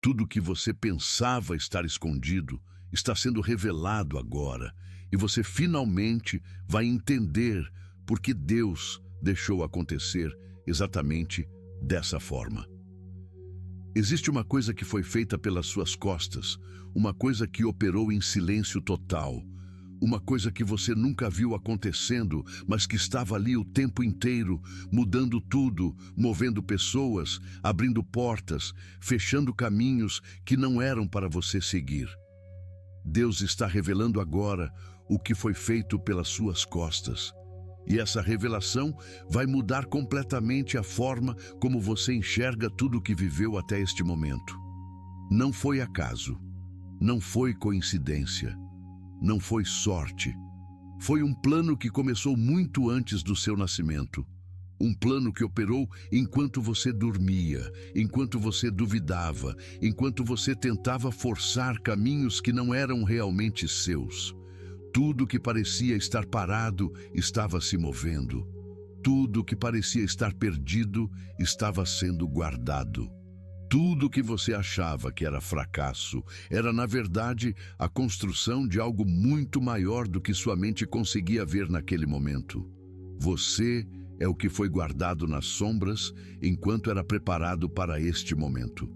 Tudo que você pensava estar escondido está sendo revelado agora, e você finalmente vai entender por que Deus deixou acontecer exatamente dessa forma. Existe uma coisa que foi feita pelas suas costas, uma coisa que operou em silêncio total, uma coisa que você nunca viu acontecendo, mas que estava ali o tempo inteiro, mudando tudo, movendo pessoas, abrindo portas, fechando caminhos que não eram para você seguir. Deus está revelando agora o que foi feito pelas suas costas. E essa revelação vai mudar completamente a forma como você enxerga tudo o que viveu até este momento. Não foi acaso, não foi coincidência, não foi sorte. Foi um plano que começou muito antes do seu nascimento. Um plano que operou enquanto você dormia, enquanto você duvidava, enquanto você tentava forçar caminhos que não eram realmente seus. Tudo que parecia estar parado estava se movendo. Tudo que parecia estar perdido estava sendo guardado. Tudo que você achava que era fracasso era, na verdade, a construção de algo muito maior do que sua mente conseguia ver naquele momento. Você é o que foi guardado nas sombras enquanto era preparado para este momento.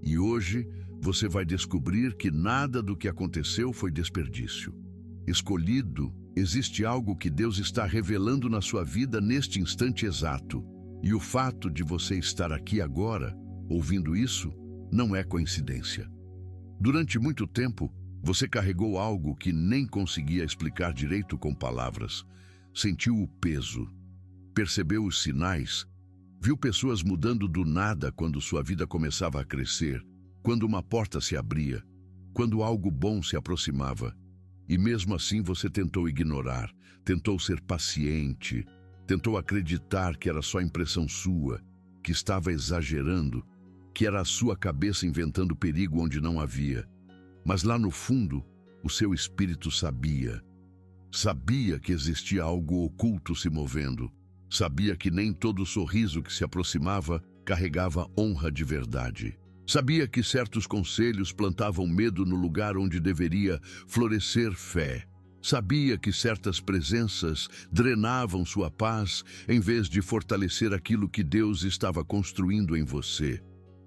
E hoje você vai descobrir que nada do que aconteceu foi desperdício. Escolhido, existe algo que Deus está revelando na sua vida neste instante exato. E o fato de você estar aqui agora, ouvindo isso, não é coincidência. Durante muito tempo, você carregou algo que nem conseguia explicar direito com palavras. Sentiu o peso, percebeu os sinais, viu pessoas mudando do nada quando sua vida começava a crescer, quando uma porta se abria, quando algo bom se aproximava. E mesmo assim você tentou ignorar, tentou ser paciente, tentou acreditar que era só impressão sua, que estava exagerando, que era a sua cabeça inventando perigo onde não havia. Mas lá no fundo, o seu espírito sabia. Sabia que existia algo oculto se movendo. Sabia que nem todo sorriso que se aproximava carregava honra de verdade. Sabia que certos conselhos plantavam medo no lugar onde deveria florescer fé. Sabia que certas presenças drenavam sua paz em vez de fortalecer aquilo que Deus estava construindo em você.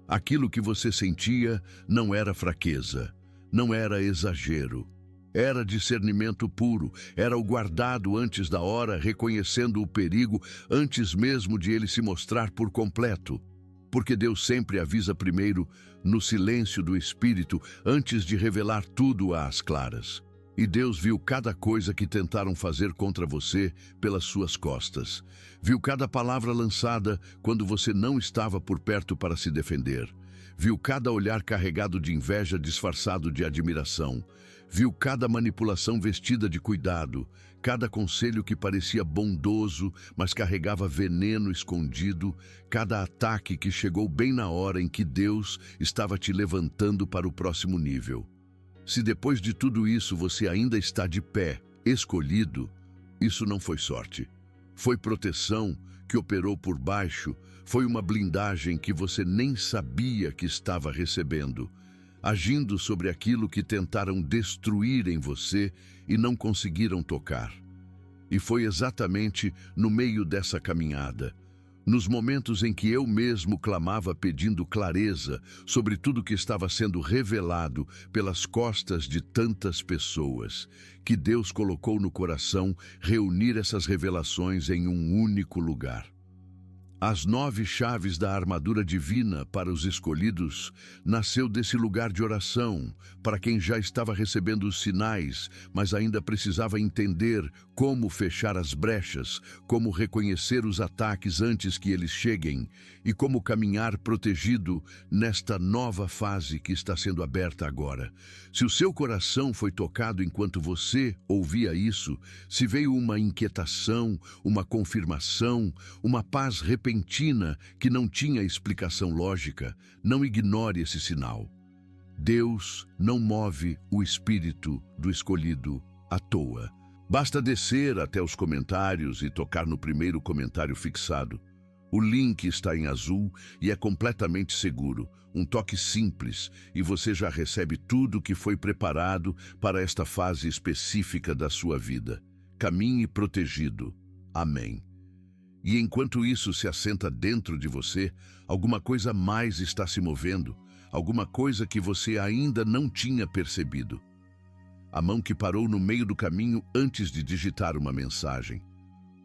Aquilo que você sentia não era fraqueza, não era exagero. Era discernimento puro, era o guardado antes da hora, reconhecendo o perigo antes mesmo de ele se mostrar por completo. Porque Deus sempre avisa primeiro no silêncio do Espírito antes de revelar tudo às claras. E Deus viu cada coisa que tentaram fazer contra você pelas suas costas. Viu cada palavra lançada quando você não estava por perto para se defender. Viu cada olhar carregado de inveja disfarçado de admiração. Viu cada manipulação vestida de cuidado, cada conselho que parecia bondoso, mas carregava veneno escondido, cada ataque que chegou bem na hora em que Deus estava te levantando para o próximo nível. Se depois de tudo isso você ainda está de pé, escolhido, isso não foi sorte. Foi proteção que operou por baixo, foi uma blindagem que você nem sabia que estava recebendo, agindo sobre aquilo que tentaram destruir em você e não conseguiram tocar. E foi exatamente no meio dessa caminhada, nos momentos em que eu mesmo clamava pedindo clareza sobre tudo que estava sendo revelado pelas costas de tantas pessoas, que Deus colocou no coração reunir essas revelações em um único lugar. As 9 chaves da armadura divina para os escolhidos nasceu desse lugar de oração, para quem já estava recebendo os sinais, mas ainda precisava entender como fechar as brechas, como reconhecer os ataques antes que eles cheguem e como caminhar protegido nesta nova fase que está sendo aberta agora. Se o seu coração foi tocado enquanto você ouvia isso, se veio uma inquietação, uma confirmação, uma paz repentina que não tinha explicação lógica, não ignore esse sinal. Deus não move o espírito do escolhido à toa. Basta descer até os comentários e tocar no primeiro comentário fixado. O link está em azul e é completamente seguro. Um toque simples e você já recebe tudo que foi preparado para esta fase específica da sua vida. Caminhe protegido. Amém. E enquanto isso se assenta dentro de você, alguma coisa mais está se movendo, alguma coisa que você ainda não tinha percebido. A mão que parou no meio do caminho antes de digitar uma mensagem.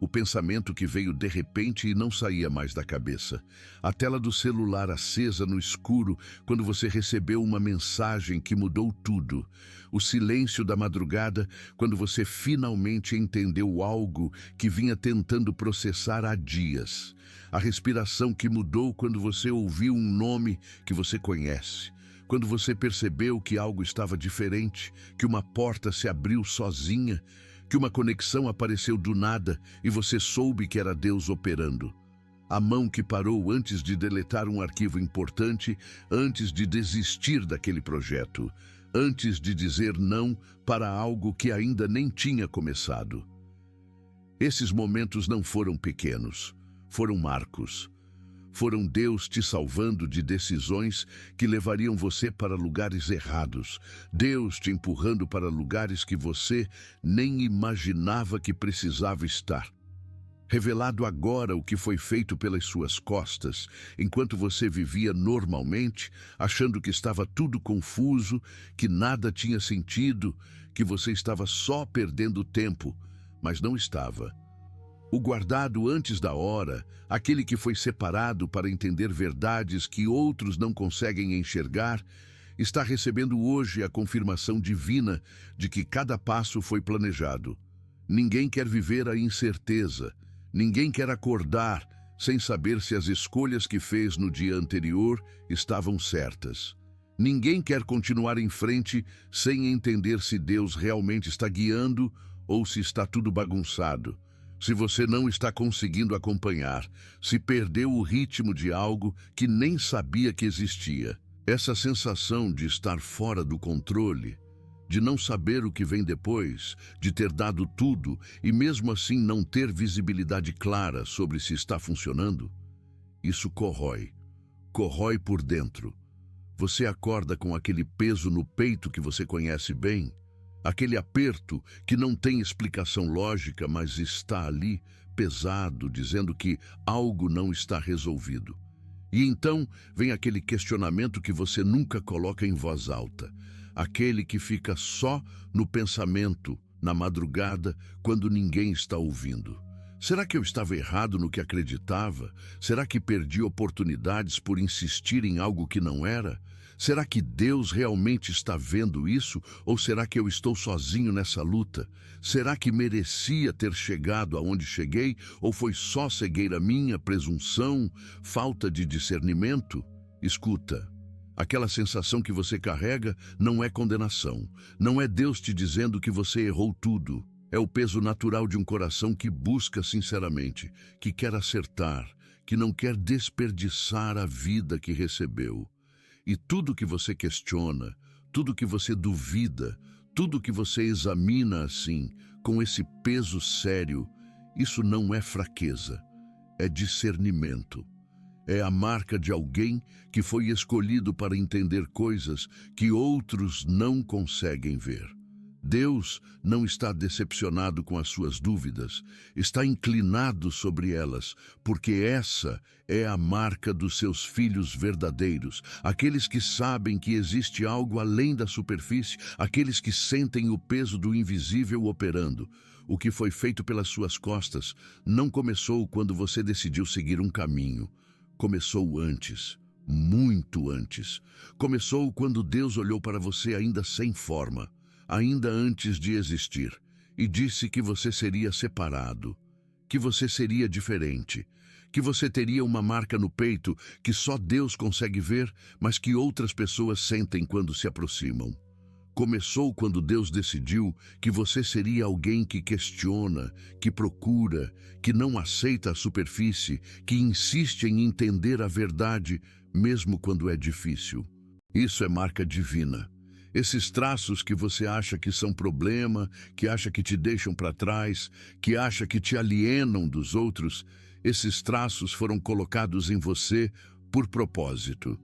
O pensamento que veio de repente e não saía mais da cabeça. A tela do celular acesa no escuro quando você recebeu uma mensagem que mudou tudo. O silêncio da madrugada quando você finalmente entendeu algo que vinha tentando processar há dias. A respiração que mudou quando você ouviu um nome que você conhece. Quando você percebeu que algo estava diferente, que uma porta se abriu sozinha, que uma conexão apareceu do nada e você soube que era Deus operando. A mão que parou antes de deletar um arquivo importante, antes de desistir daquele projeto, antes de dizer não para algo que ainda nem tinha começado. Esses momentos não foram pequenos, foram marcos. Foram Deus te salvando de decisões que levariam você para lugares errados. Deus te empurrando para lugares que você nem imaginava que precisava estar. Revelado agora o que foi feito pelas suas costas, enquanto você vivia normalmente, achando que estava tudo confuso, que nada tinha sentido, que você estava só perdendo tempo, mas não estava. O guardado antes da hora, aquele que foi separado para entender verdades que outros não conseguem enxergar, está recebendo hoje a confirmação divina de que cada passo foi planejado. Ninguém quer viver a incerteza, ninguém quer acordar sem saber se as escolhas que fez no dia anterior estavam certas. Ninguém quer continuar em frente sem entender se Deus realmente está guiando ou se está tudo bagunçado. Se você não está conseguindo acompanhar, se perdeu o ritmo de algo que nem sabia que existia. Essa sensação de estar fora do controle, de não saber o que vem depois, de ter dado tudo e mesmo assim não ter visibilidade clara sobre se está funcionando, isso corrói por dentro. Você acorda com aquele peso no peito que você conhece bem, aquele aperto que não tem explicação lógica, mas está ali, pesado, dizendo que algo não está resolvido. E então vem aquele questionamento que você nunca coloca em voz alta, aquele que fica só no pensamento, na madrugada, quando ninguém está ouvindo. Será que eu estava errado no que acreditava? Será que perdi oportunidades por insistir em algo que não era? Será que Deus realmente está vendo isso? Ou será que eu estou sozinho nessa luta? Será que merecia ter chegado aonde cheguei? Ou foi só cegueira minha, presunção, falta de discernimento? Escuta, aquela sensação que você carrega não é condenação. Não é Deus te dizendo que você errou tudo. É o peso natural de um coração que busca sinceramente, que quer acertar, que não quer desperdiçar a vida que recebeu. E tudo que você questiona, tudo que você duvida, tudo que você examina assim, com esse peso sério, isso não é fraqueza, é discernimento. É a marca de alguém que foi escolhido para entender coisas que outros não conseguem ver. Deus não está decepcionado com as suas dúvidas, está inclinado sobre elas, porque essa é a marca dos seus filhos verdadeiros, aqueles que sabem que existe algo além da superfície, aqueles que sentem o peso do invisível operando. O que foi feito pelas suas costas não começou quando você decidiu seguir um caminho. Começou antes, muito antes. Começou quando Deus olhou para você ainda sem forma, ainda antes de existir, e disse que você seria separado, que você seria diferente, que você teria uma marca no peito que só Deus consegue ver, mas que outras pessoas sentem quando se aproximam. Começou quando Deus decidiu que você seria alguém que questiona, que procura, que não aceita a superfície, que insiste em entender a verdade, mesmo quando é difícil. Isso é marca divina. Esses traços que você acha que são problema, que acha que te deixam para trás, que acha que te alienam dos outros, Esses traços foram colocados em você por propósito.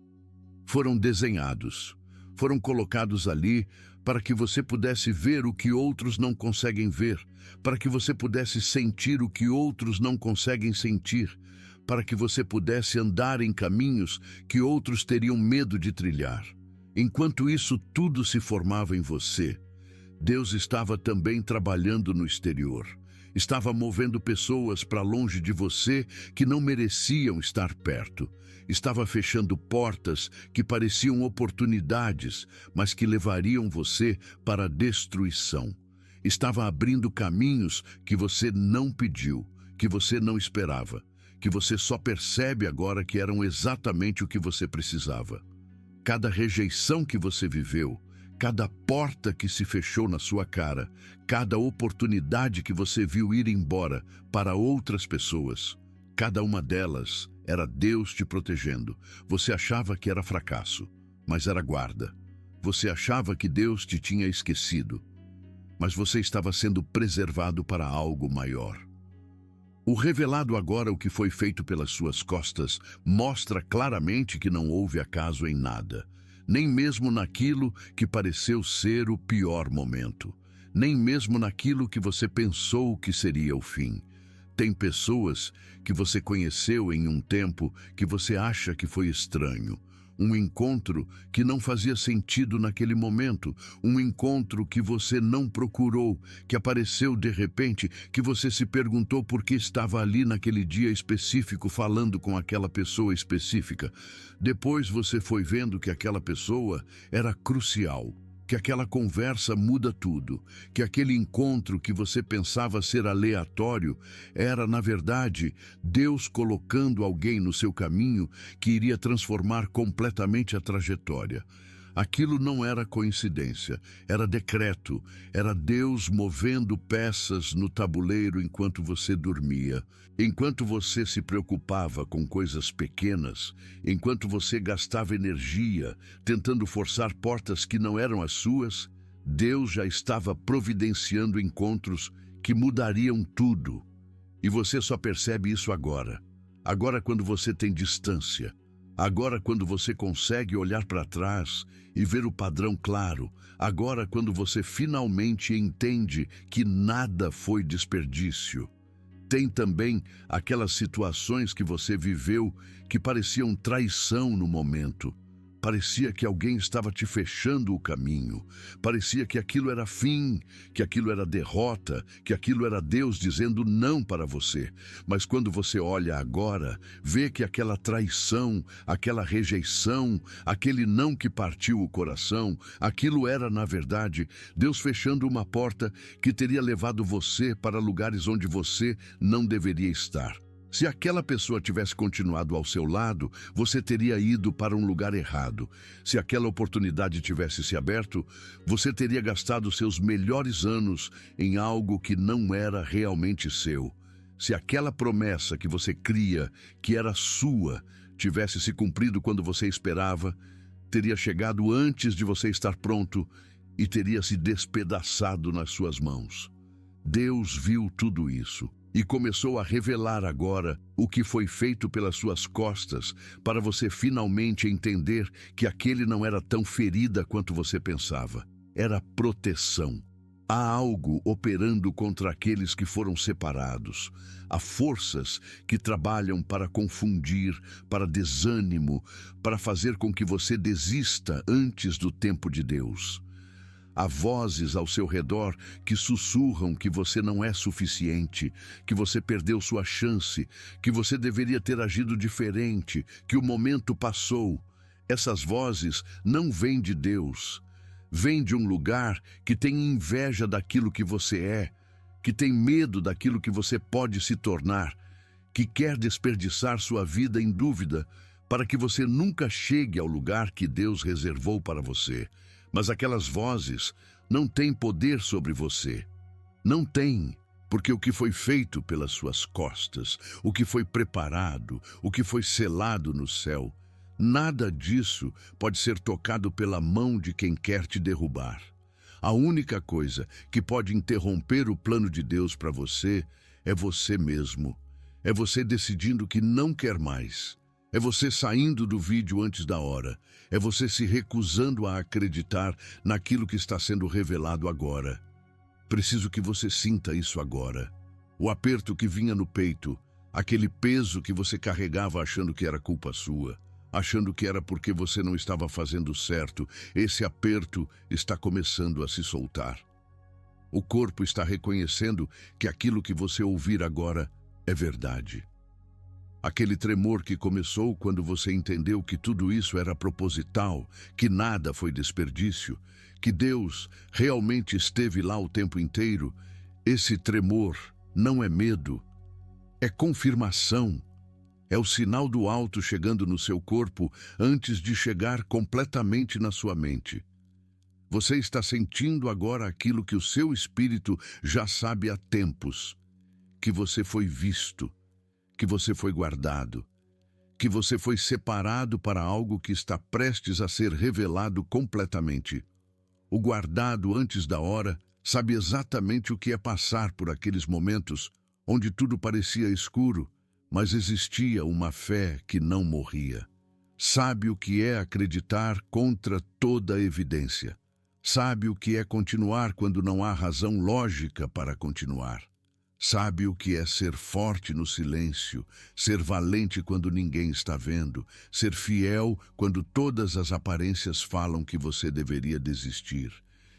Foram desenhados, foram colocados ali para que você pudesse ver o que outros não conseguem ver, para que você pudesse sentir o que outros não conseguem sentir, para que você pudesse andar em caminhos que outros teriam medo de trilhar. Enquanto isso tudo se formava em você, Deus estava também trabalhando no exterior. Estava movendo pessoas para longe de você que não mereciam estar perto. Estava fechando portas que pareciam oportunidades, mas que levariam você para a destruição. Estava abrindo caminhos que você não pediu, que você não esperava, que você só percebe agora que eram exatamente o que você precisava. Cada rejeição que você viveu, cada porta que se fechou na sua cara, cada oportunidade que você viu ir embora para outras pessoas, cada uma delas era Deus te protegendo. Você achava que era fracasso, mas era guarda. Você achava que Deus te tinha esquecido, mas você estava sendo preservado para algo maior. O revelado agora, o que foi feito pelas suas costas, mostra claramente que não houve acaso em nada. Nem mesmo naquilo que pareceu ser o pior momento, nem mesmo naquilo que você pensou que seria o fim. Tem pessoas que você conheceu em um tempo que você acha que foi estranho, um encontro que não fazia sentido naquele momento, um encontro que você não procurou, que apareceu de repente, que você se perguntou por que estava ali naquele dia específico falando com aquela pessoa específica. Depois você foi vendo que aquela pessoa era crucial, que aquela conversa muda tudo, que aquele encontro que você pensava ser aleatório era, na verdade, Deus colocando alguém no seu caminho que iria transformar completamente a trajetória. Aquilo não era coincidência, era decreto, era Deus movendo peças no tabuleiro enquanto você dormia. Enquanto você se preocupava com coisas pequenas, enquanto você gastava energia tentando forçar portas que não eram as suas, Deus já estava providenciando encontros que mudariam tudo. E você só percebe isso agora. Agora, quando você tem distância. Agora, quando você consegue olhar para trás e ver o padrão claro. Agora, quando você finalmente entende que nada foi desperdício. Tem também aquelas situações que você viveu que pareciam traição no momento. Parecia que alguém estava te fechando o caminho. Parecia que aquilo era fim, que aquilo era derrota, que aquilo era Deus dizendo não para você. Mas quando você olha agora, vê que aquela traição, aquela rejeição, aquele não que partiu o coração, aquilo era, na verdade, Deus fechando uma porta que teria levado você para lugares onde você não deveria estar. Se aquela pessoa tivesse continuado ao seu lado, você teria ido para um lugar errado. Se aquela oportunidade tivesse se aberto, você teria gastado seus melhores anos em algo que não era realmente seu. Se aquela promessa que você cria, que era sua, tivesse se cumprido quando você esperava, teria chegado antes de você estar pronto e teria se despedaçado nas suas mãos. Deus viu tudo isso e começou a revelar agora o que foi feito pelas suas costas para você finalmente entender que aquele não era tão ferida quanto você pensava. Era proteção. Há algo operando contra aqueles que foram separados. Há forças que trabalham para confundir, para desânimo, para fazer com que você desista antes do tempo de Deus. Há vozes ao seu redor que sussurram que você não é suficiente, que você perdeu sua chance, que você deveria ter agido diferente, que o momento passou. Essas vozes não vêm de Deus. Vêm de um lugar que tem inveja daquilo que você é, que tem medo daquilo que você pode se tornar, que quer desperdiçar sua vida em dúvida para que você nunca chegue ao lugar que Deus reservou para você. Mas aquelas vozes não têm poder sobre você. Não têm, porque o que foi feito pelas suas costas, o que foi preparado, o que foi selado no céu, nada disso pode ser tocado pela mão de quem quer te derrubar. A única coisa que pode interromper o plano de Deus para você é você mesmo. É você decidindo que não quer mais. É você saindo do vídeo antes da hora. É você se recusando a acreditar naquilo que está sendo revelado agora. Preciso que você sinta isso agora. O aperto que vinha no peito, aquele peso que você carregava achando que era culpa sua, achando que era porque você não estava fazendo certo, esse aperto está começando a se soltar. O corpo está reconhecendo que aquilo que você ouvir agora é verdade. Aquele tremor que começou quando você entendeu que tudo isso era proposital, que nada foi desperdício, que Deus realmente esteve lá o tempo inteiro, esse tremor não é medo, é confirmação. É o sinal do alto chegando no seu corpo antes de chegar completamente na sua mente. Você está sentindo agora aquilo que o seu espírito já sabe há tempos, que você foi visto, que você foi guardado, que você foi separado para algo que está prestes a ser revelado completamente. O guardado antes da hora sabe exatamente o que é passar por aqueles momentos onde tudo parecia escuro, mas existia uma fé que não morria. Sabe o que é acreditar contra toda a evidência. Sabe o que é continuar quando não há razão lógica para continuar. Sabe o que é ser forte no silêncio, ser valente quando ninguém está vendo, ser fiel quando todas as aparências falam que você deveria desistir.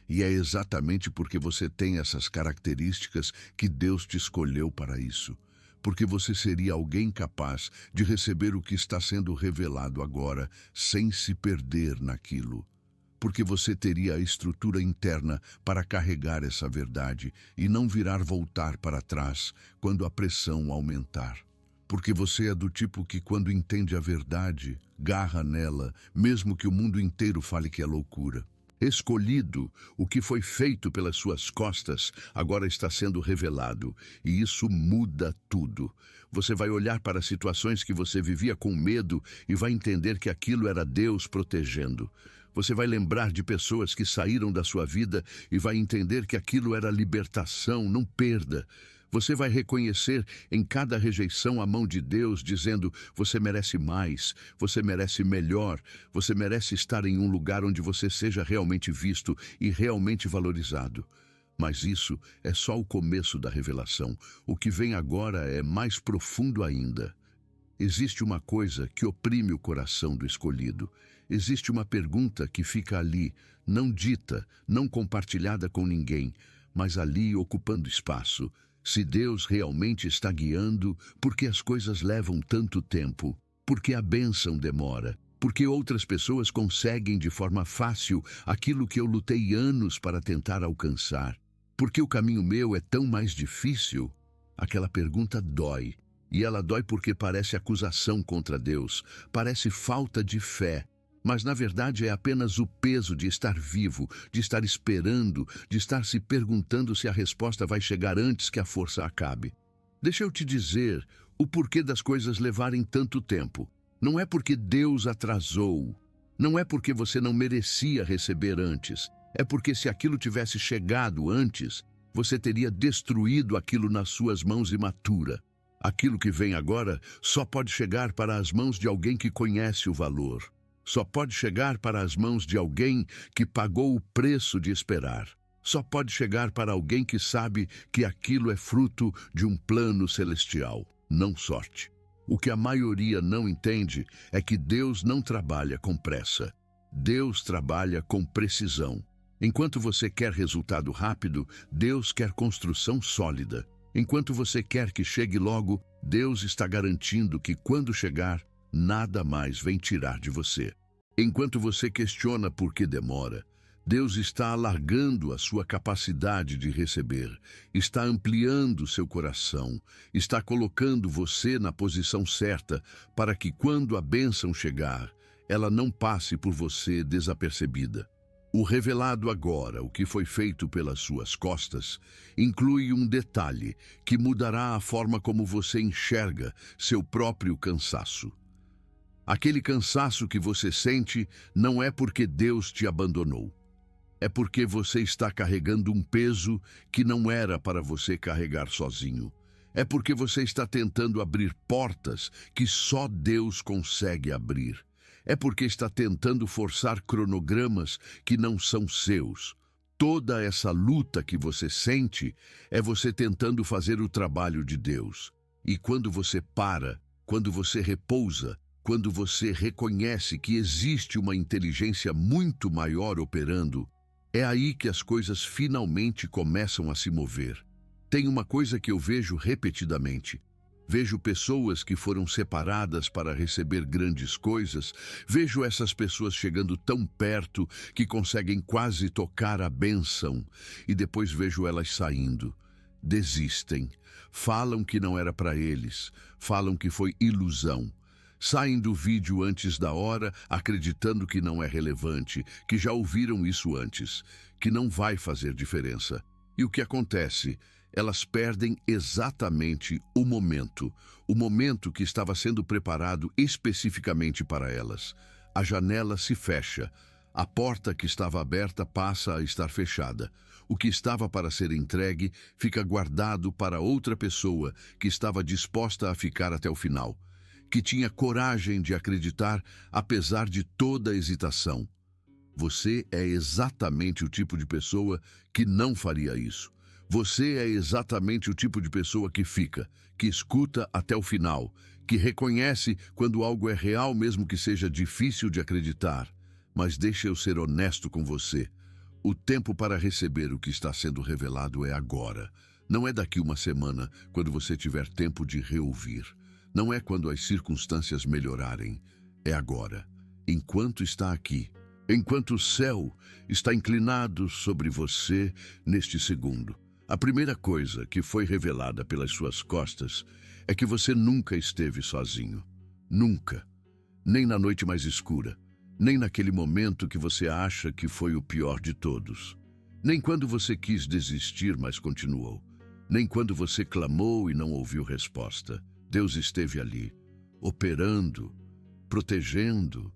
E é exatamente porque você tem essas características que Deus te escolheu para isso. Porque você seria alguém capaz de receber o que está sendo revelado agora, sem se perder naquilo. Porque você teria a estrutura interna para carregar essa verdade e não voltar para trás quando a pressão aumentar. Porque você é do tipo que, quando entende a verdade, garra nela, mesmo que o mundo inteiro fale que é loucura. Escolhido, o que foi feito pelas suas costas agora está sendo revelado, e isso muda tudo. Você vai olhar para situações que você vivia com medo e vai entender que aquilo era Deus protegendo. Você vai lembrar de pessoas que saíram da sua vida e vai entender que aquilo era libertação, não perda. Você vai reconhecer em cada rejeição a mão de Deus, dizendo: você merece mais, você merece melhor, você merece estar em um lugar onde você seja realmente visto e realmente valorizado. Mas isso é só o começo da revelação. O que vem agora é mais profundo ainda. Existe uma coisa que oprime o coração do escolhido. Existe uma pergunta que fica ali, não dita, não compartilhada com ninguém, mas ali ocupando espaço. Se Deus realmente está guiando, por que as coisas levam tanto tempo? Por que a bênção demora? Por que outras pessoas conseguem de forma fácil aquilo que eu lutei anos para tentar alcançar? Por que o caminho meu é tão mais difícil? Aquela pergunta dói. E ela dói porque parece acusação contra Deus, parece falta de fé. Mas na verdade é apenas o peso de estar vivo, de estar esperando, de estar se perguntando se a resposta vai chegar antes que a força acabe. Deixa eu te dizer o porquê das coisas levarem tanto tempo. Não é porque Deus atrasou. Não é porque você não merecia receber antes. É porque se aquilo tivesse chegado antes, você teria destruído aquilo nas suas mãos imatura. Aquilo que vem agora só pode chegar para as mãos de alguém que conhece o valor. Só pode chegar para as mãos de alguém que pagou o preço de esperar. Só pode chegar para alguém que sabe que aquilo é fruto de um plano celestial, não sorte. O que a maioria não entende é que Deus não trabalha com pressa. Deus trabalha com precisão. Enquanto você quer resultado rápido, Deus quer construção sólida. Enquanto você quer que chegue logo, Deus está garantindo que quando chegar, nada mais vem tirar de você. Enquanto você questiona por que demora, Deus está alargando a sua capacidade de receber, está ampliando seu coração, está colocando você na posição certa para que quando a bênção chegar, ela não passe por você desapercebida. O revelado agora, o que foi feito pelas suas costas, inclui um detalhe que mudará a forma como você enxerga seu próprio cansaço. Aquele cansaço que você sente não é porque Deus te abandonou. É porque você está carregando um peso que não era para você carregar sozinho. É porque você está tentando abrir portas que só Deus consegue abrir. É porque está tentando forçar cronogramas que não são seus. Toda essa luta que você sente é você tentando fazer o trabalho de Deus. E quando você para, quando você repousa, quando você reconhece que existe uma inteligência muito maior operando, é aí que as coisas finalmente começam a se mover. Tem uma coisa que eu vejo repetidamente. Vejo pessoas que foram separadas para receber grandes coisas. Vejo essas pessoas chegando tão perto que conseguem quase tocar a bênção. E depois vejo elas saindo. Desistem. Falam que não era para eles. Falam que foi ilusão. Saem do vídeo antes da hora, acreditando que não é relevante, que já ouviram isso antes, que não vai fazer diferença. E o que acontece? Elas perdem exatamente o momento que estava sendo preparado especificamente para elas. A janela se fecha, a porta que estava aberta passa a estar fechada. O que estava para ser entregue fica guardado para outra pessoa que estava disposta a ficar até o final, que tinha coragem de acreditar apesar de toda a hesitação. Você é exatamente o tipo de pessoa que não faria isso. Você é exatamente o tipo de pessoa que fica, que escuta até o final, que reconhece quando algo é real mesmo que seja difícil de acreditar. Mas deixa eu ser honesto com você. O tempo para receber o que está sendo revelado é agora. Não é daqui uma semana, quando você tiver tempo de reouvir. Não é quando as circunstâncias melhorarem. É agora, enquanto está aqui. Enquanto o céu está inclinado sobre você neste segundo. A primeira coisa que foi revelada pelas suas costas é que você nunca esteve sozinho. Nunca. Nem na noite mais escura. Nem naquele momento que você acha que foi o pior de todos. Nem quando você quis desistir, mas continuou. Nem quando você clamou e não ouviu resposta. Deus esteve ali, operando, protegendo,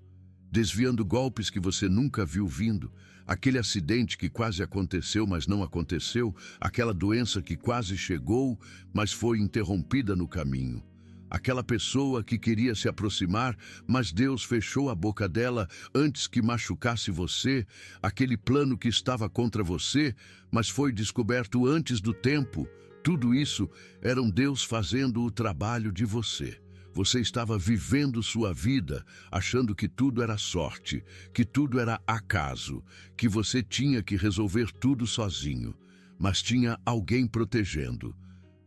desviando golpes que você nunca viu vindo, aquele acidente que quase aconteceu, mas não aconteceu, aquela doença que quase chegou, mas foi interrompida no caminho, aquela pessoa que queria se aproximar, mas Deus fechou a boca dela antes que machucasse você, aquele plano que estava contra você, mas foi descoberto antes do tempo. Tudo isso era um Deus fazendo o trabalho de você. Você estava vivendo sua vida achando que tudo era sorte, que tudo era acaso, que você tinha que resolver tudo sozinho, mas tinha alguém protegendo.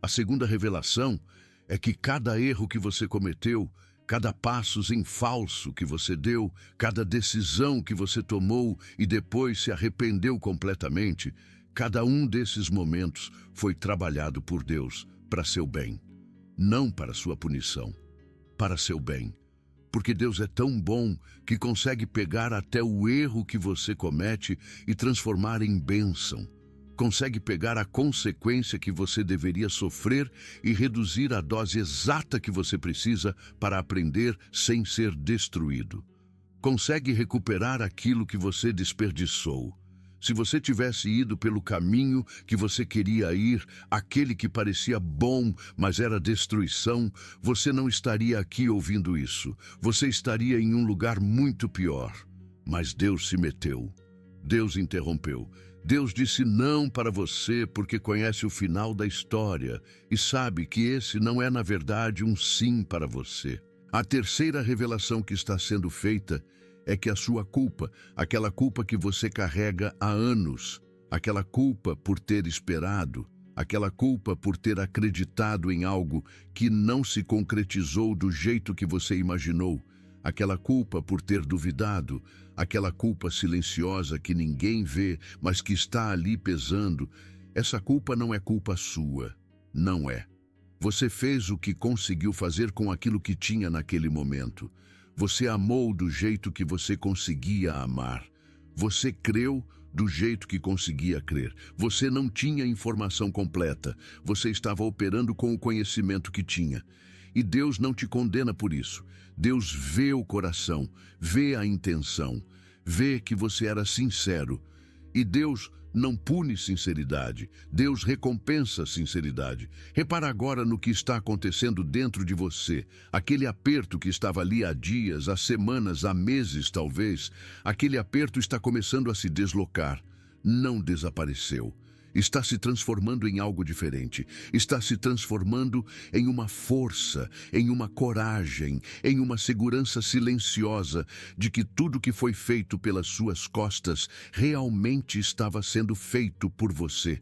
A segunda revelação é que cada erro que você cometeu, cada passo em falso que você deu, cada decisão que você tomou e depois se arrependeu completamente, cada um desses momentos foi trabalhado por Deus para seu bem, não para sua punição. Para seu bem, porque Deus é tão bom que consegue pegar até o erro que você comete e transformar em bênção. Consegue pegar a consequência que você deveria sofrer e reduzir a dose exata que você precisa para aprender sem ser destruído. Consegue recuperar aquilo que você desperdiçou. Se você tivesse ido pelo caminho que você queria ir, aquele que parecia bom, mas era destruição, você não estaria aqui ouvindo isso. Você estaria em um lugar muito pior. Mas Deus se meteu. Deus interrompeu. Deus disse não para você porque conhece o final da história e sabe que esse não é, na verdade, um sim para você. A terceira revelação que está sendo feita é que a sua culpa, aquela culpa que você carrega há anos, aquela culpa por ter esperado, aquela culpa por ter acreditado em algo que não se concretizou do jeito que você imaginou, aquela culpa por ter duvidado, aquela culpa silenciosa que ninguém vê, mas que está ali pesando, essa culpa não é culpa sua, não é. Você fez o que conseguiu fazer com aquilo que tinha naquele momento. Você amou do jeito que você conseguia amar. Você creu do jeito que conseguia crer. Você não tinha informação completa. Você estava operando com o conhecimento que tinha. E Deus não te condena por isso. Deus vê o coração, vê a intenção, vê que você era sincero. E Deus não pune sinceridade, Deus recompensa sinceridade. Repara agora no que está acontecendo dentro de você. Aquele aperto que estava ali há dias, há semanas, há meses talvez, aquele aperto está começando a se deslocar. Não desapareceu. Está se transformando em algo diferente. Está se transformando em uma força, em uma coragem, em uma segurança silenciosa de que tudo que foi feito pelas suas costas realmente estava sendo feito por você.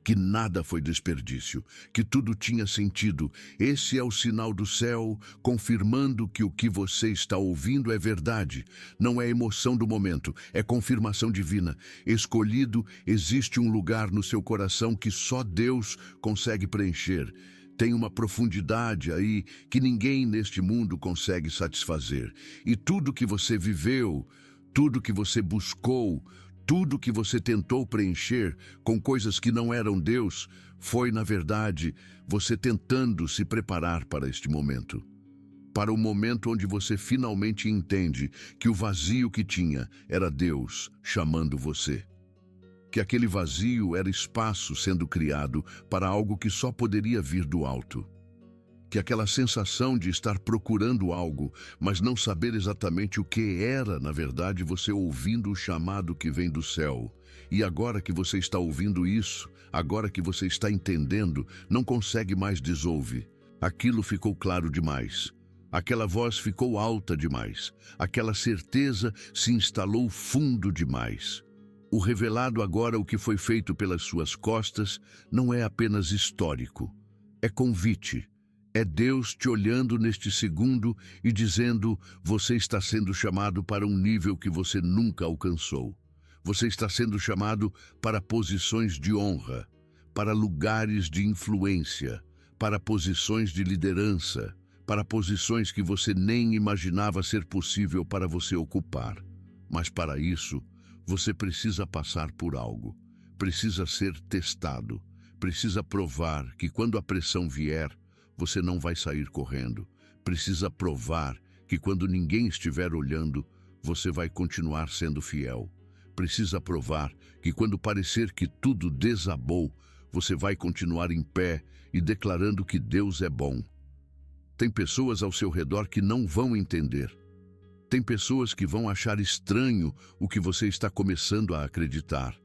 Que nada foi desperdício, que tudo tinha sentido. Esse é o sinal do céu, confirmando que o que você está ouvindo é verdade. Não é emoção do momento, é confirmação divina. Escolhido, existe um lugar no seu coração que só Deus consegue preencher. Tem uma profundidade aí que ninguém neste mundo consegue satisfazer. E tudo que você viveu, tudo que você buscou, tudo que você tentou preencher com coisas que não eram Deus, foi, na verdade, você tentando se preparar para este momento. Para o momento onde você finalmente entende que o vazio que tinha era Deus chamando você. Que aquele vazio era espaço sendo criado para algo que só poderia vir do alto. Que aquela sensação de estar procurando algo, mas não saber exatamente o que era, na verdade, você ouvindo o chamado que vem do céu. E agora que você está ouvindo isso, agora que você está entendendo, não consegue mais desouvir. Aquilo ficou claro demais. Aquela voz ficou alta demais. Aquela certeza se instalou fundo demais. O revelado agora, o que foi feito pelas suas costas, não é apenas histórico. É convite. É Deus te olhando neste segundo e dizendo: você está sendo chamado para um nível que você nunca alcançou. Você está sendo chamado para posições de honra, para lugares de influência, para posições de liderança, para posições que você nem imaginava ser possível para você ocupar. Mas para isso, você precisa passar por algo, precisa ser testado, precisa provar que quando a pressão vier, você não vai sair correndo. Precisa provar que quando ninguém estiver olhando, você vai continuar sendo fiel. Precisa provar que quando parecer que tudo desabou, você vai continuar em pé e declarando que Deus é bom. Tem pessoas ao seu redor que não vão entender. Tem pessoas que vão achar estranho o que você está começando a acreditar.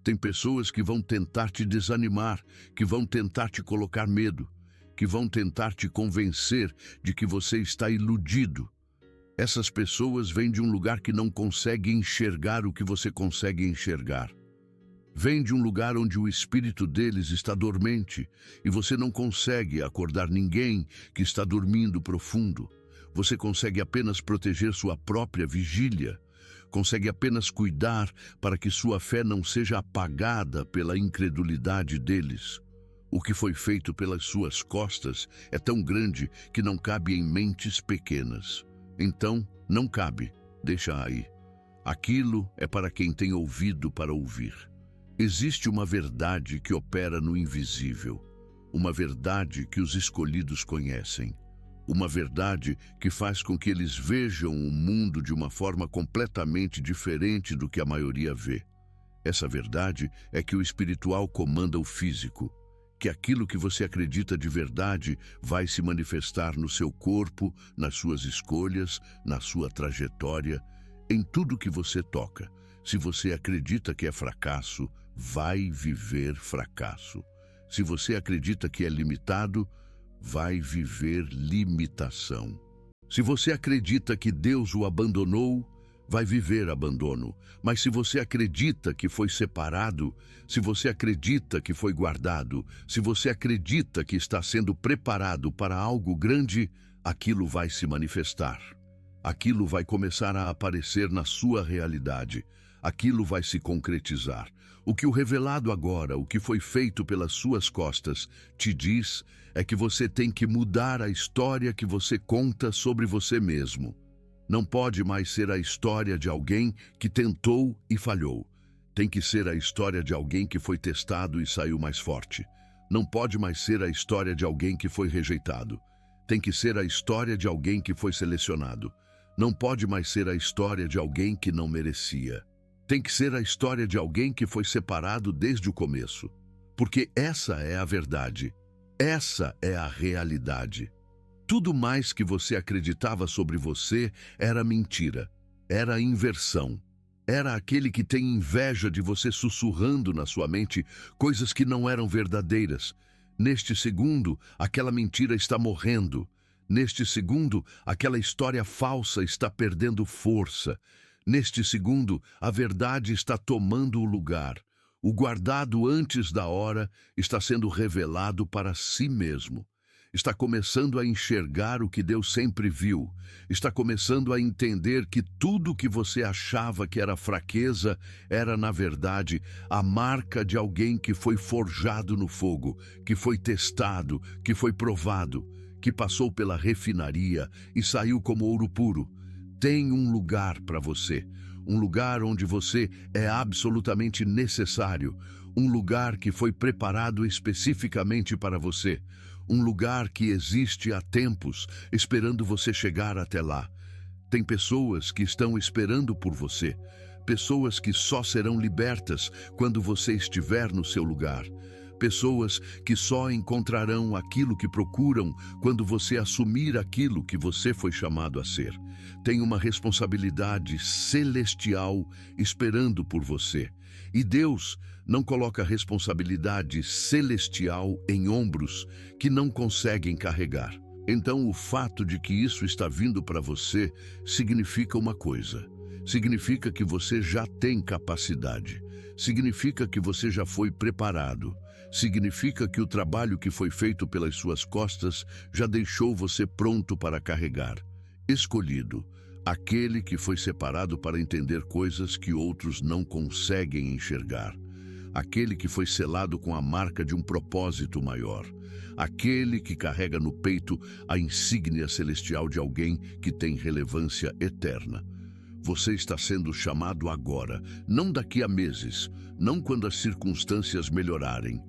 Tem pessoas que vão tentar te desanimar, que vão tentar te colocar medo, que vão tentar te convencer de que você está iludido. Essas pessoas vêm de um lugar que não consegue enxergar o que você consegue enxergar. Vêm de um lugar onde o espírito deles está dormente e você não consegue acordar ninguém que está dormindo profundo. Você consegue apenas proteger sua própria vigília. Consegue apenas cuidar para que sua fé não seja apagada pela incredulidade deles. O que foi feito pelas suas costas é tão grande que não cabe em mentes pequenas. Então, não cabe, deixa aí. Aquilo é para quem tem ouvido para ouvir. Existe uma verdade que opera no invisível, uma verdade que os escolhidos conhecem, uma verdade que faz com que eles vejam o mundo de uma forma completamente diferente do que a maioria vê. Essa verdade é que o espiritual comanda o físico, que aquilo que você acredita de verdade vai se manifestar no seu corpo, nas suas escolhas, na sua trajetória, em tudo que você toca. Se você acredita que é fracasso, vai viver fracasso. Se você acredita que é limitado, vai viver limitação. Se você acredita que Deus o abandonou, vai viver abandono. Mas se você acredita que foi separado, se você acredita que foi guardado, se você acredita que está sendo preparado para algo grande, aquilo vai se manifestar. Aquilo vai começar a aparecer na sua realidade. Aquilo vai se concretizar. O que o revelado agora, o que foi feito pelas suas costas, te diz é que você tem que mudar a história que você conta sobre você mesmo. Não pode mais ser a história de alguém que tentou e falhou. Tem que ser a história de alguém que foi testado e saiu mais forte. Não pode mais ser a história de alguém que foi rejeitado. Tem que ser a história de alguém que foi selecionado. Não pode mais ser a história de alguém que não merecia. Tem que ser a história de alguém que foi separado desde o começo. Porque essa é a verdade. Essa é a realidade. Tudo mais que você acreditava sobre você era mentira. Era inversão. Era aquele que tem inveja de você sussurrando na sua mente coisas que não eram verdadeiras. Neste segundo, aquela mentira está morrendo. Neste segundo, aquela história falsa está perdendo força. Neste segundo, a verdade está tomando o lugar. O guardado antes da hora está sendo revelado para si mesmo. Está começando a enxergar o que Deus sempre viu. Está começando a entender que tudo que você achava que era fraqueza era, na verdade, a marca de alguém que foi forjado no fogo, que foi testado, que foi provado, que passou pela refinaria e saiu como ouro puro. Tem um lugar para você, um lugar onde você é absolutamente necessário, um lugar que foi preparado especificamente para você, um lugar que existe há tempos, esperando você chegar até lá. Tem pessoas que estão esperando por você, pessoas que só serão libertas quando você estiver no seu lugar. Pessoas que só encontrarão aquilo que procuram quando você assumir aquilo que você foi chamado a ser. Tem uma responsabilidade celestial esperando por você. E Deus não coloca responsabilidade celestial em ombros que não conseguem carregar. Então, o fato de que isso está vindo para você significa uma coisa. Significa que você já tem capacidade. Significa que você já foi preparado. Significa que o trabalho que foi feito pelas suas costas já deixou você pronto para carregar. Escolhido, aquele que foi separado para entender coisas que outros não conseguem enxergar. Aquele que foi selado com a marca de um propósito maior. Aquele que carrega no peito a insígnia celestial de alguém que tem relevância eterna. Você está sendo chamado agora, não daqui a meses, não quando as circunstâncias melhorarem.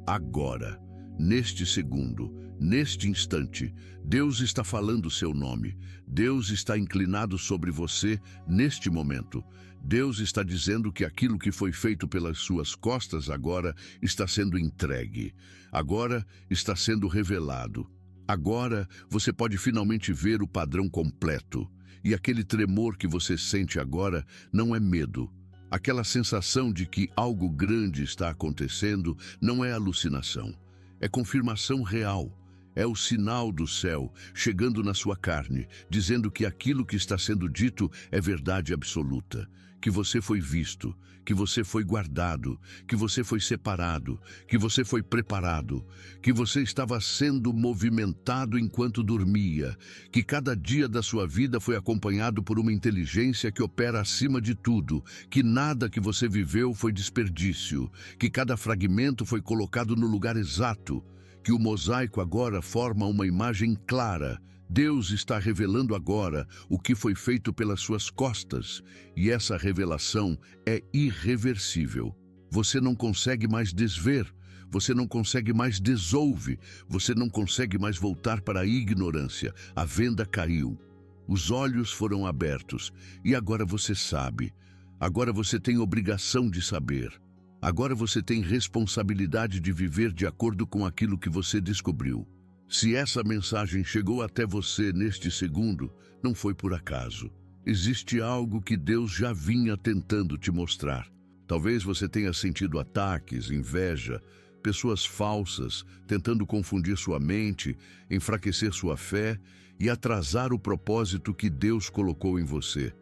Agora, neste segundo, neste instante, Deus está falando seu nome. Deus está inclinado sobre você neste momento. Deus está dizendo que aquilo que foi feito pelas suas costas agora está sendo entregue. Agora está sendo revelado. Agora você pode finalmente ver o padrão completo. E aquele tremor que você sente agora não é medo. Aquela sensação de que algo grande está acontecendo não é alucinação. É confirmação real. É o sinal do céu chegando na sua carne, dizendo que aquilo que está sendo dito é verdade absoluta. Que você foi visto, que você foi guardado, que você foi separado, que você foi preparado, que você estava sendo movimentado enquanto dormia, que cada dia da sua vida foi acompanhado por uma inteligência que opera acima de tudo, que nada que você viveu foi desperdício, que cada fragmento foi colocado no lugar exato, que o mosaico agora forma uma imagem clara. Deus está revelando agora o que foi feito pelas suas costas, e essa revelação é irreversível. Você não consegue mais desver, você não consegue mais desouve, você não consegue mais voltar para a ignorância. A venda caiu, os olhos foram abertos, e agora você sabe. Agora você tem obrigação de saber. Agora você tem responsabilidade de viver de acordo com aquilo que você descobriu. Se essa mensagem chegou até você neste segundo, não foi por acaso. Existe algo que Deus já vinha tentando te mostrar. Talvez você tenha sentido ataques, inveja, pessoas falsas tentando confundir sua mente, enfraquecer sua fé e atrasar o propósito que Deus colocou em você.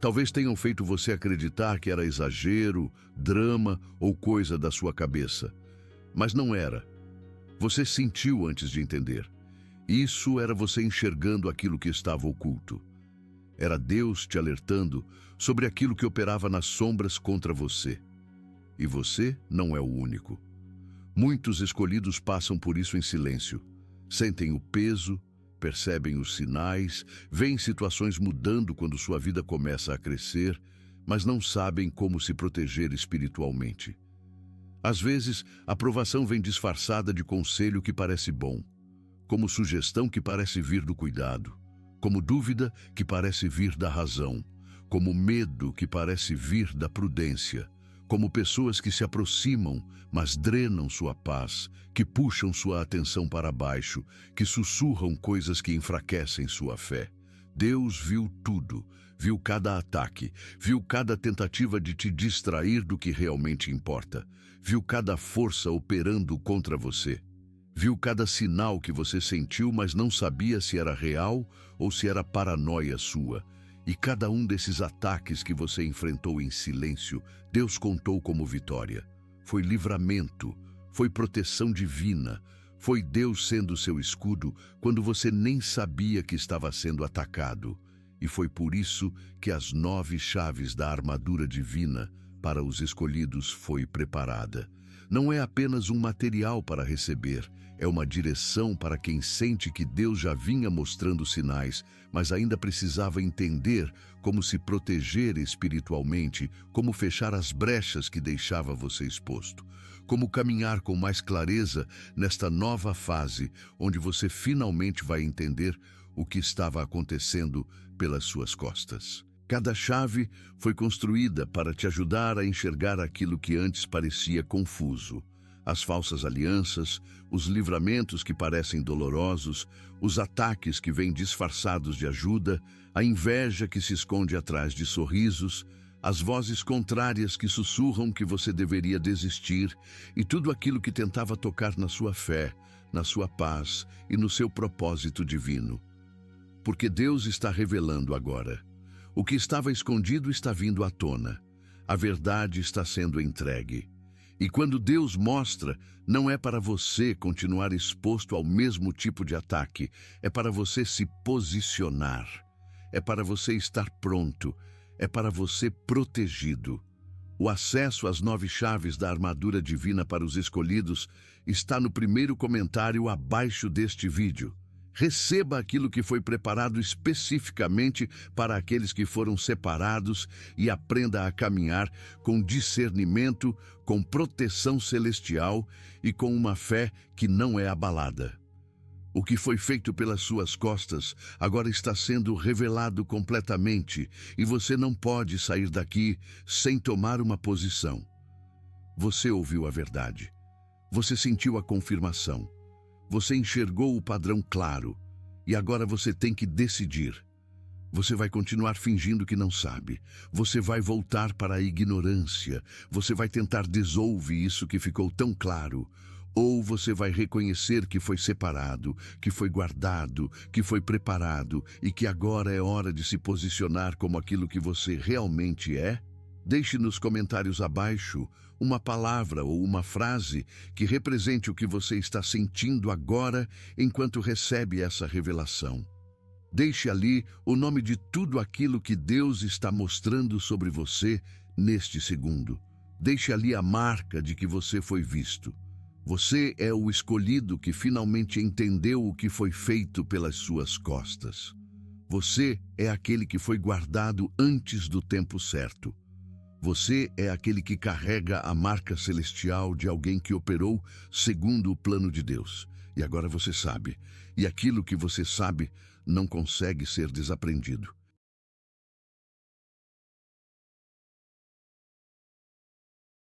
Talvez tenham feito você acreditar que era exagero, drama ou coisa da sua cabeça. Mas não era. Você sentiu antes de entender. Isso era você enxergando aquilo que estava oculto. Era Deus te alertando sobre aquilo que operava nas sombras contra você. E você não é o único. Muitos escolhidos passam por isso em silêncio. Sentem o peso, percebem os sinais, veem situações mudando quando sua vida começa a crescer, mas não sabem como se proteger espiritualmente. Às vezes, a provação vem disfarçada de conselho que parece bom, como sugestão que parece vir do cuidado, como dúvida que parece vir da razão, como medo que parece vir da prudência, como pessoas que se aproximam, mas drenam sua paz, que puxam sua atenção para baixo, que sussurram coisas que enfraquecem sua fé. Deus viu tudo, viu cada ataque, viu cada tentativa de te distrair do que realmente importa, viu cada força operando contra você, viu cada sinal que você sentiu, mas não sabia se era real ou se era paranoia sua. E cada um desses ataques que você enfrentou em silêncio, Deus contou como vitória. Foi livramento, foi proteção divina, foi Deus sendo seu escudo quando você nem sabia que estava sendo atacado. E foi por isso que as 9 chaves da armadura divina para os escolhidos foi preparada. Não é apenas um material para receber, é uma direção para quem sente que Deus já vinha mostrando sinais, mas ainda precisava entender como se proteger espiritualmente, como fechar as brechas que deixava você exposto, como caminhar com mais clareza nesta nova fase, onde você finalmente vai entender o que estava acontecendo pelas suas costas. Cada chave foi construída para te ajudar a enxergar aquilo que antes parecia confuso. As falsas alianças, os livramentos que parecem dolorosos, os ataques que vêm disfarçados de ajuda, a inveja que se esconde atrás de sorrisos, as vozes contrárias que sussurram que você deveria desistir e tudo aquilo que tentava tocar na sua fé, na sua paz e no seu propósito divino. Porque Deus está revelando agora. O que estava escondido está vindo à tona. A verdade está sendo entregue. E quando Deus mostra, não é para você continuar exposto ao mesmo tipo de ataque, é para você se posicionar, é para você estar pronto, é para você protegido. O acesso às 9 chaves da armadura divina para os escolhidos está no primeiro comentário abaixo deste vídeo. Receba aquilo que foi preparado especificamente para aqueles que foram separados e aprenda a caminhar com discernimento, com proteção celestial e com uma fé que não é abalada. O que foi feito pelas suas costas agora está sendo revelado completamente e você não pode sair daqui sem tomar uma posição. Você ouviu a verdade. Você sentiu a confirmação. Você enxergou o padrão claro e agora você tem que decidir. Você vai continuar fingindo que não sabe. Você vai voltar para a ignorância. Você vai tentar desouvir isso que ficou tão claro. Ou você vai reconhecer que foi separado, que foi guardado, que foi preparado e que agora é hora de se posicionar como aquilo que você realmente é? Deixe nos comentários abaixo uma palavra ou uma frase que represente o que você está sentindo agora enquanto recebe essa revelação. Deixe ali o nome de tudo aquilo que Deus está mostrando sobre você neste segundo. Deixe ali a marca de que você foi visto. Você é o escolhido que finalmente entendeu o que foi feito pelas suas costas. Você é aquele que foi guardado antes do tempo certo. Você é aquele que carrega a marca celestial de alguém que operou segundo o plano de Deus. E agora você sabe. E aquilo que você sabe não consegue ser desaprendido.